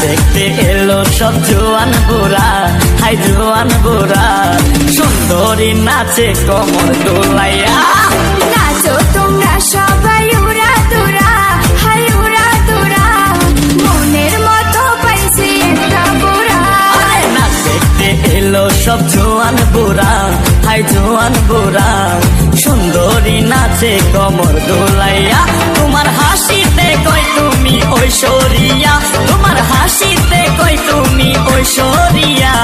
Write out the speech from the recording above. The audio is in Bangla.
দেখতে এলো সব জোয়ান বুড়া, হাই জোয়ান বুড়া, সুন্দরী নাচে কমর দোলাইয়া। নাচো তোমরা সবাই উড়া দুরা, হাই উড়া দুরা, মনের মতো পাইছি একটা বুড়া। না দেখতে এলো সব জোয়ান বুড়া, হাই জোয়ান বুড়া, সুন্দরী নাচে কমর দোলাইয়া। তোমার হাসিতে কই তুমি ঐশ্বরিয়া, তোমার হাসিতে কই তুমি ঐশ্বরিয়া।